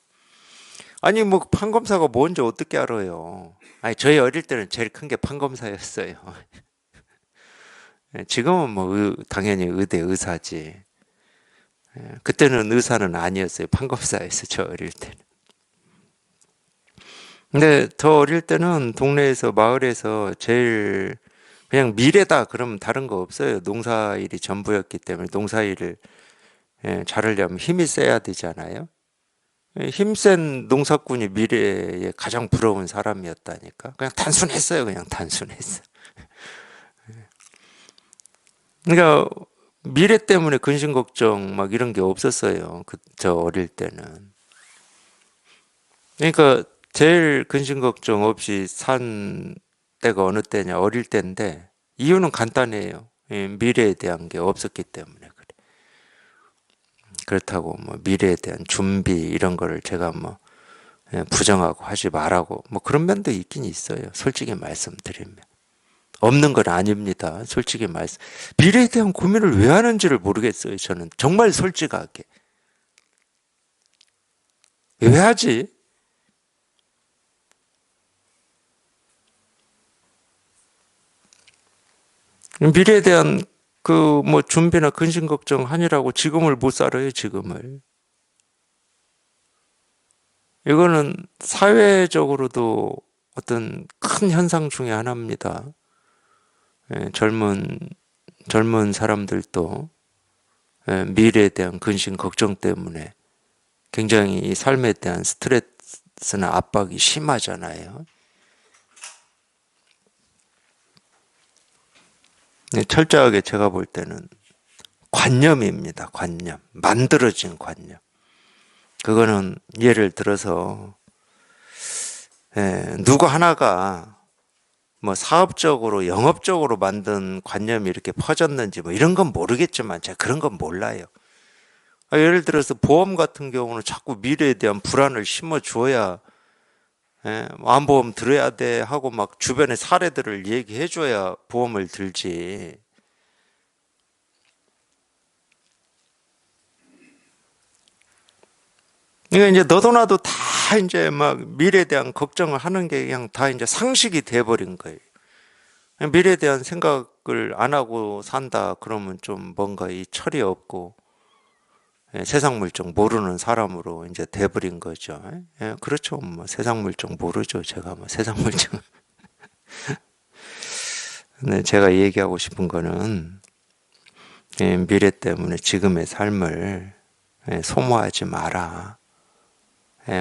아니 뭐 판검사가 뭔지 어떻게 알아요? 아니 저희 어릴 때는 제일 큰 게 판검사였어요. 지금은 뭐 당연히 의대 의사지. 그때는 의사는 아니었어요. 판검사였어요. 저 어릴 때는. 근데 더 어릴 때는 동네에서 마을에서 제일 그냥 미래다 그러면 다른 거 없어요. 농사일이 전부였기 때문에 농사일을 잘하려면 힘이 세야 되잖아요. 힘센 농사꾼이 미래에 가장 부러운 사람이었다니까. 그냥 단순했어요. 그냥 단순했어. 그러니까 미래 때문에 근심 걱정 막 이런 게 없었어요. 저 어릴 때는. 그러니까 제일 근심 걱정 없이 산 때가 어느 때냐 어릴 때인데 이유는 간단해요. 미래에 대한 게 없었기 때문에 그래. 그렇다고 뭐 미래에 대한 준비 이런 거를 제가 뭐 부정하고 하지 말라고 뭐 그런 면도 있긴 있어요. 솔직히 말씀드리면. 없는 건 아닙니다. 솔직히 말씀. 미래에 대한 고민을 왜 하는지를 모르겠어요. 저는 정말 솔직하게. 왜 하지? 미래에 대한 그 뭐 준비나 근심 걱정 하느라고 지금을 못 살아요, 지금을. 이거는 사회적으로도 어떤 큰 현상 중에 하나입니다. 젊은 사람들도 미래에 대한 근심 걱정 때문에 굉장히 이 삶에 대한 스트레스나 압박이 심하잖아요. 철저하게 제가 볼 때는 관념입니다. 관념. 만들어진 관념. 그거는 예를 들어서 누구 하나가 뭐 사업적으로 영업적으로 만든 관념이 이렇게 퍼졌는지 뭐 이런 건 모르겠지만 제가 그런 건 몰라요. 예를 들어서 보험 같은 경우는 자꾸 미래에 대한 불안을 심어 줘야 암보험 들어야 돼 하고 막 주변의 사례들을 얘기해 줘야 보험을 들지. 그러니까 이제 너도 나도 다 이제 막 미래에 대한 걱정을 하는 게 그냥 다 이제 상식이 돼 버린 거예요. 미래에 대한 생각을 안 하고 산다 그러면 좀 뭔가 이 철이 없고 세상 물정 모르는 사람으로 이제 돼버린 거죠. 그렇죠. 뭐 세상 물정 모르죠. 제가 뭐 세상 물정. 근데 제가 얘기하고 싶은 거는 미래 때문에 지금의 삶을 소모하지 마라.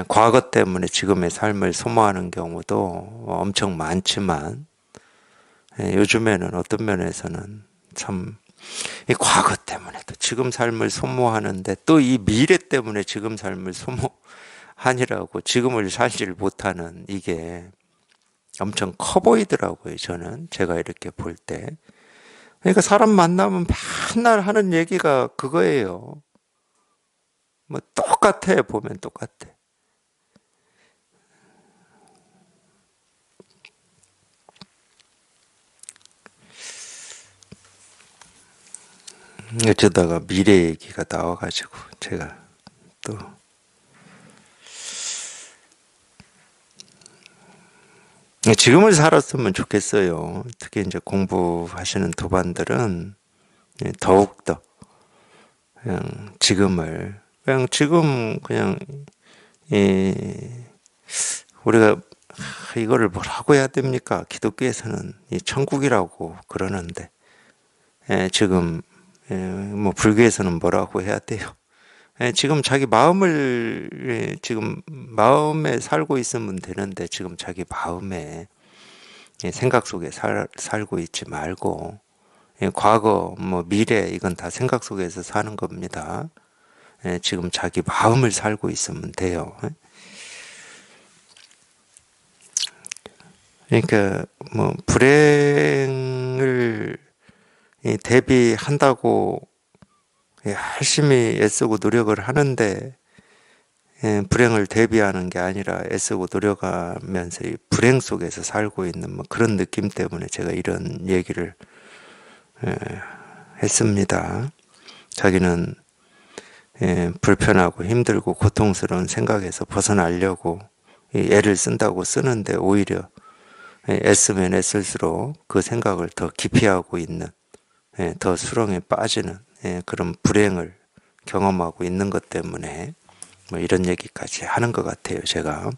과거 때문에 지금의 삶을 소모하는 경우도 엄청 많지만 요즘에는 어떤 면에서는 참 이 과거 때문에 또 지금 삶을 소모하는데 또 이 미래 때문에 지금 삶을 소모하니라고 지금을 살지를 못하는 이게 엄청 커 보이더라고요. 저는 제가 이렇게 볼 때. 그러니까 사람 만나면 맨날 하는 얘기가 그거예요. 뭐 똑같아 보면 똑같아. 어쩌다가 미래 얘기가 나와가지고 제가 또 지금을 살았으면 좋겠어요. 특히 이제 공부하시는 도반들은 더욱더 그냥 지금 그냥 우리가 이거를 뭐라고 해야 됩니까? 기독교에서는 이 천국이라고 그러는데 지금 뭐 불교에서는 뭐라고 해야 돼요? 지금 자기 마음을 지금 마음에 살고 있으면 되는데 지금 자기 마음에 생각 속에 살고 있지 말고 과거 뭐 미래 이건 다 생각 속에서 사는 겁니다. 지금 자기 마음을 살고 있으면 돼요. 그러니까 뭐 불행을 대비한다고 열심히 애쓰고 노력을 하는데 불행을 대비하는 게 아니라 애쓰고 노력하면서 이 불행 속에서 살고 있는 뭐 그런 느낌 때문에 제가 이런 얘기를 했습니다. 자기는 불편하고 힘들고 고통스러운 생각에서 벗어나려고 애를 쓴다고 쓰는데 오히려 애쓰면 애쓸수록 그 생각을 더 기피하고 있는 더 수렁에 빠지는 그런 불행을 경험하고 있는 것 때문에 뭐 이런 얘기까지 하는 것 같아요. 제가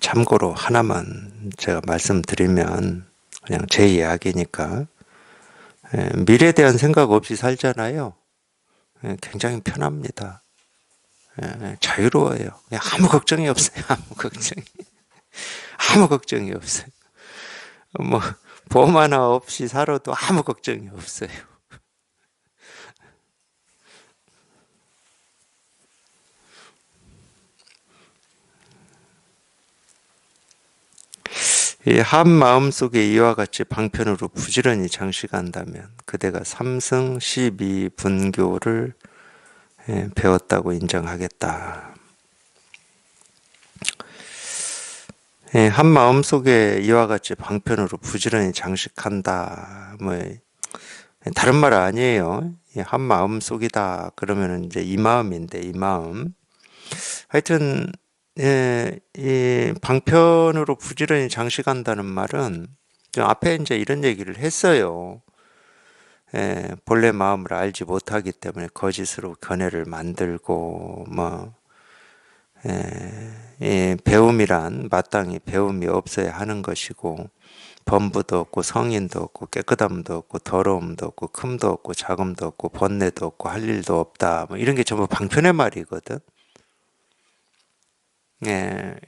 참고로 하나만 제가 말씀드리면 그냥 제 이야기니까 미래에 대한 생각 없이 살잖아요. 굉장히 편합니다. 자유로워요. 그냥 아무 걱정이 없어요. 아무 걱정이 없어요. 뭐 보험 하나 없이 살아도 아무 걱정이 없어요. 이 한 마음 속에 이와 같이 방편으로 부지런히 장식한다면 그대가 삼승 12분교를 배웠다고 인정하겠다. 한 마음 속에 이와 같이 방편으로 부지런히 장식한다. 뭐 다른 말 아니에요. 한 마음 속이다. 그러면 이제 이 마음인데 이 마음. 하여튼 이 방편으로 부지런히 장식한다는 말은 앞에 이제 이런 얘기를 했어요. 본래 마음을 알지 못하기 때문에 거짓으로 견해를 만들고 뭐 배움이란 마땅히 배움이 없어야 하는 것이고 범부도 없고 성인도 없고 깨끗함도 없고 더러움도 없고 큼도 없고 작음도 없고 번뇌도 없고 할 일도 없다. 뭐 이런 게 전부 방편의 말이거든.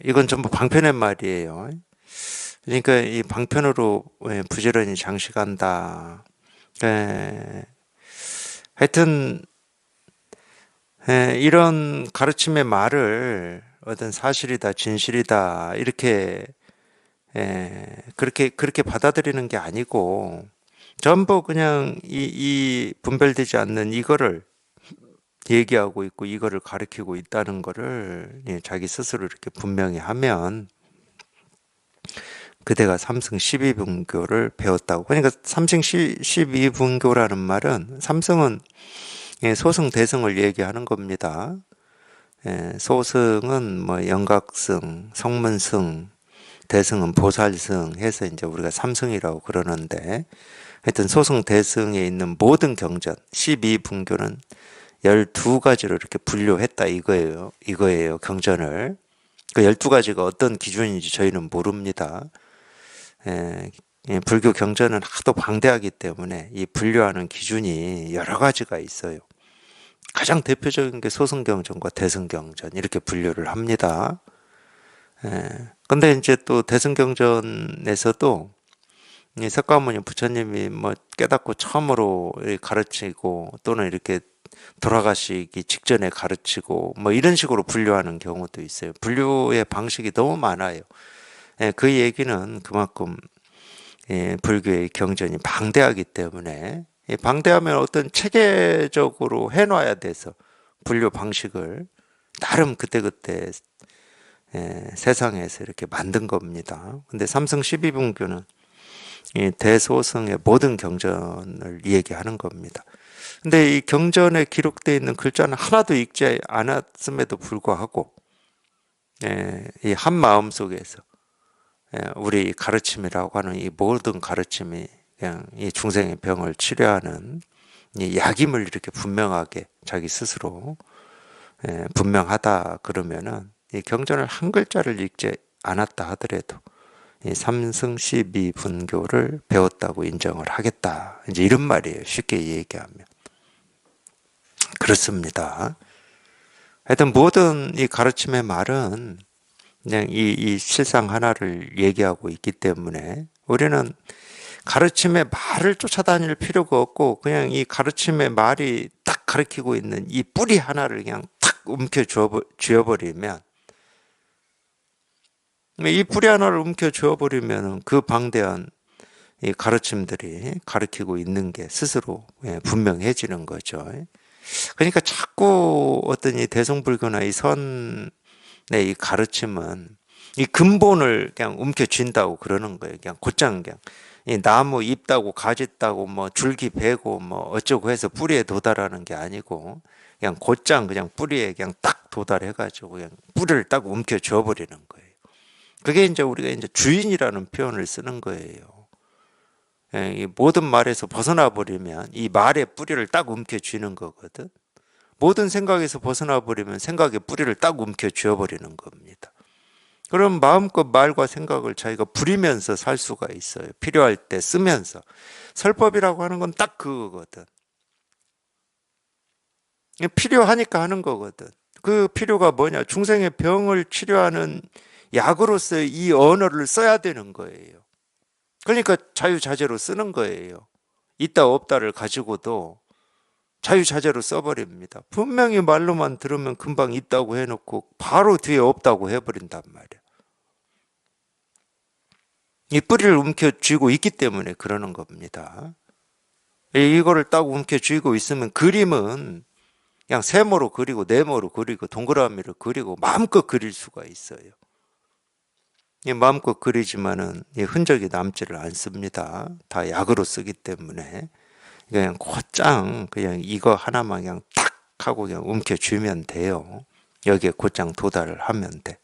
이건 전부 방편의 말이에요. 그러니까 이 방편으로 부지런히 장식한다. 하여튼 이런 가르침의 말을 어떤 사실이다, 진실이다 이렇게 그렇게 받아들이는 게 아니고 전부 그냥 이 분별되지 않는 이거를 얘기하고 있고 이거를 가르치고 있다는 거를 자기 스스로 이렇게 분명히 하면 그대가 삼승 12분교를 배웠다고. 그러니까 삼승 12분교라는 말은 삼승은 소승 대승을 얘기하는 겁니다. 소승은 뭐 영각승, 성문승, 대승은 보살승 해서 이제 우리가 삼승이라고 그러는데 하여튼 소승 대승에 있는 모든 경전 12분교는 12가지로 이렇게 분류했다 이거예요. 경전을. 그 12가지가 어떤 기준인지 저희는 모릅니다. 불교 경전은 하도 방대하기 때문에 이 분류하는 기준이 여러 가지가 있어요. 가장 대표적인 게 소승경전과 대승경전 이렇게 분류를 합니다. 근데 이제 또 대승경전에서도 이 석가모니 부처님이 뭐 깨닫고 처음으로 가르치고 또는 이렇게 돌아가시기 직전에 가르치고 뭐 이런 식으로 분류하는 경우도 있어요. 분류의 방식이 너무 많아요. 그 얘기는 그만큼 불교의 경전이 방대하기 때문에 방대하면 어떤 체계적으로 해놔야 돼서 분류 방식을 나름 그때그때 세상에서 이렇게 만든 겁니다. 근데 삼승 12분교는 이 대소승의 모든 경전을 얘기하는 겁니다. 근데 이 경전에 기록되어 있는 글자는 하나도 읽지 않았음에도 불구하고 이 한 마음 속에서 우리 가르침이라고 하는 이 모든 가르침이 그냥 이 중생의 병을 치료하는 이 약임을 이렇게 분명하게 자기 스스로 분명하다 그러면은 이 경전을 한 글자를 읽지 않았다 하더라도 이 삼승시비 분교를 배웠다고 인정을 하겠다. 이제 이런 말이에요. 쉽게 얘기하면. 그렇습니다. 하여튼 모든 이 가르침의 말은 그냥 이 실상 하나를 얘기하고 있기 때문에 우리는 가르침의 말을 쫓아다닐 필요가 없고 그냥 이 가르침의 말이 딱 가르치고 있는 이 뿌리 하나를 그냥 탁 쥐어버리면 이 뿌리 하나를 움켜쥐어버리면 그 방대한 이 가르침들이 가르치고 있는 게 스스로 분명해지는 거죠. 그러니까 자꾸 어떤 이 대승불교나 이 선의 이 가르침은 이 근본을 그냥 움켜쥔다고 그러는 거예요. 그냥 곧장 그냥 이 나무 잎 따고 가지 따고 뭐 줄기 베고 뭐 어쩌고 해서 뿌리에 도달하는 게 아니고 그냥 곧장 그냥 뿌리에 그냥 딱 도달해가지고 그냥 뿌리를 딱 움켜쥐어 버리는 거예요. 그게 이제 우리가 이제 주인이라는 표현을 쓰는 거예요. 이 모든 말에서 벗어나 버리면 이 말의 뿌리를 딱 움켜쥐는 거거든. 모든 생각에서 벗어나 버리면 생각의 뿌리를 딱 움켜쥐어 버리는 겁니다. 그럼 마음껏 말과 생각을 자기가 부리면서 살 수가 있어요. 필요할 때 쓰면서. 설법이라고 하는 건 딱 그거거든. 필요하니까 하는 거거든. 그 필요가 뭐냐? 중생의 병을 치료하는 약으로서 이 언어를 써야 되는 거예요. 그러니까 자유자재로 쓰는 거예요. 있다 없다를 가지고도 자유자재로 써버립니다. 분명히 말로만 들으면 금방 있다고 해놓고 바로 뒤에 없다고 해버린단 말이야. 이 뿌리를 움켜쥐고 있기 때문에 그러는 겁니다. 이거를 딱 움켜쥐고 있으면 그림은 그냥 세모로 그리고 네모로 그리고 동그라미로 그리고 마음껏 그릴 수가 있어요. 마음껏 그리지만은 흔적이 남지를 않습니다. 다 약으로 쓰기 때문에 그냥 곧장 그냥 이거 하나만 그냥 탁 하고 그냥 움켜쥐면 돼요. 여기에 곧장 도달을 하면 돼.